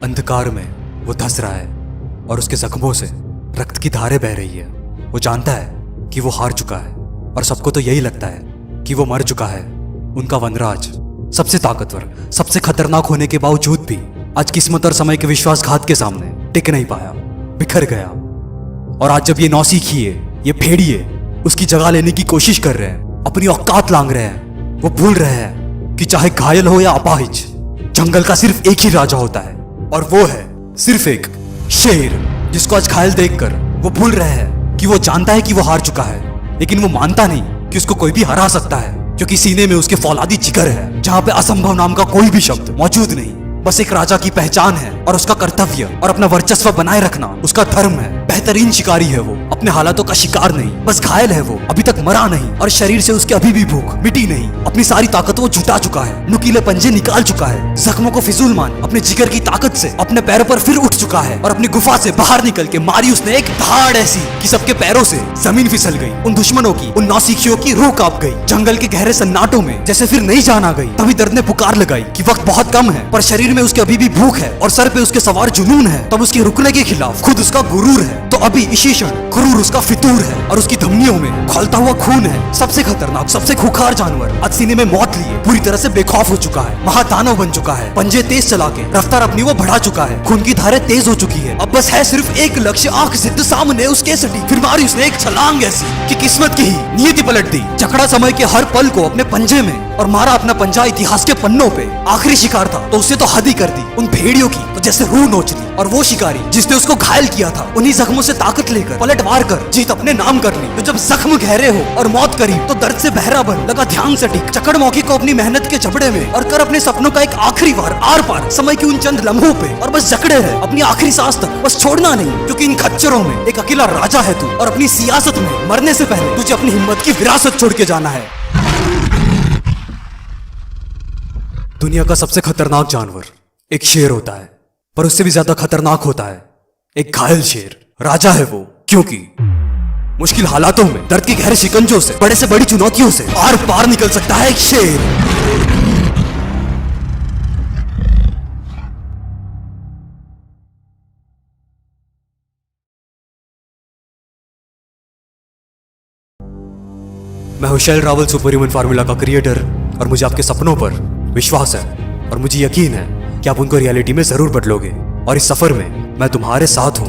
अंधकार में वो धंस रहा है और उसके जख्मों से रक्त की धारें बह रही है। वो जानता है कि वो हार चुका है और सबको तो यही लगता है कि वो मर चुका है। उनका वनराज सबसे ताकतवर, सबसे खतरनाक होने के बावजूद भी आज किस्मत और समय के विश्वासघात के सामने टिक नहीं पाया, बिखर गया। और आज जब ये नौसिखी है, ये भेड़िए उसकी जगह लेने की कोशिश कर रहे हैं, अपनी औकात लांग रहे हैं, वो भूल रहे हैं कि चाहे घायल हो या अपाहिज, जंगल का सिर्फ एक ही राजा होता है और वो है सिर्फ एक शेर, जिसको आज घायल देखकर वो भूल रहे हैं कि वो जानता है कि वो हार चुका है, लेकिन वो मानता नहीं कि उसको कोई भी हरा सकता है, क्योंकि सीने में उसके फौलादी जिगर है, जहां पे असंभव नाम का कोई भी शब्द मौजूद नहीं। बस एक राजा की पहचान है और उसका कर्तव्य और अपना वर्चस्व बनाए रखना उसका धर्म है। बेहतरीन शिकारी है वो, अपने हालातों का शिकार नहीं, बस घायल है वो, अभी तक मरा नहीं और शरीर से उसके अभी भी भूख मिटी नहीं। अपनी सारी ताकत वो जुटा चुका है, नुकीले पंजे निकाल चुका है, जख्मों को फिजूल मान अपने जिगर की ताकत से अपने पैरों पर फिर उठ चुका है और अपनी गुफा से बाहर निकल के मारी उसने एक धाड़ ऐसी कि सबके पैरों से जमीन फिसल गई। उन दुश्मनों की, उन नौसिखियों की रूह कांप गई। जंगल के गहरे सन्नाटों में जैसे फिर नहीं जान आ गई। तभी दर्द ने पुकार लगाई कि वक्त बहुत कम है, पर शरीर में उसके अभी भी भूख है और सर पे उसके सवार जुनून है। तब उसके रुकने के खिलाफ खुद उसका गुरूर है, तो अभी इसी क्षण गुरूर उसका फितूर है और उसकी धमनियों में खौलता हुआ खून है। सबसे खतरनाक, सबसे खूंखार जानवर आज सीने में मौत लिए पूरी तरह से बेखौफ हो चुका है, महादानव बन चुका है। पंजे तेज चला के रफ्तार अपनी वो बढ़ा चुका है, खून की धारें तेज हो चुकी है। अब बस है सिर्फ एक लक्ष्य, आंख सिद्ध सामने उसके सटी। फिर मारी उसने एक छलांग ऐसी कि किस्मत की ही नियति पलट दी। जकड़ा समय के हर पल को अपने पंजे में और मारा अपना पंजा इतिहास के पन्नों पे। आखिरी शिकार था तो उससे तो हद ही कर दी, उन भेड़ियों की तो जैसे रूह नोच ली। और वो शिकारी जिसने उसको घायल किया था, उन्हीं जख्मों से ताकत लेकर पलटवार कर जीत अपने नाम कर ली। तो जब जख्म गहरे हो और मौत करीब, तो दर्द से बहरा बन लगा ध्यान से टिक। चकड़ मौके को अपनी मेहनत के जबड़े में और कर अपने सपनों का एक आखिरी वार आर पार समय की उन चंद लम्हों पे। और बस जकड़े रहे अपनी आखिरी सांस तक, बस छोड़ना नहीं, क्योंकि इन खच्चरों में एक अकेला राजा है तू। और अपनी सियासत में मरने से पहले तुझे अपनी हिम्मत की विरासत छोड़ के जाना है। दुनिया का सबसे खतरनाक जानवर एक शेर होता है, पर उससे भी ज्यादा खतरनाक होता है एक घायल शेर। राजा है वो, क्योंकि मुश्किल हालातों में, दर्द के गहरे शिकंजों से, बड़े से बड़ी चुनौतियों से आर पार निकल सकता है एक शेर। मैं हूं शैल रावल, सुपर ह्यूमन फार्मूला का क्रिएटर, और मुझे आपके सपनों पर विश्वास है और मुझे यकीन है कि आप उनको रियलिटी में जरूर बदलोगे। और इस सफर में मैं तुम्हारे साथ हूं।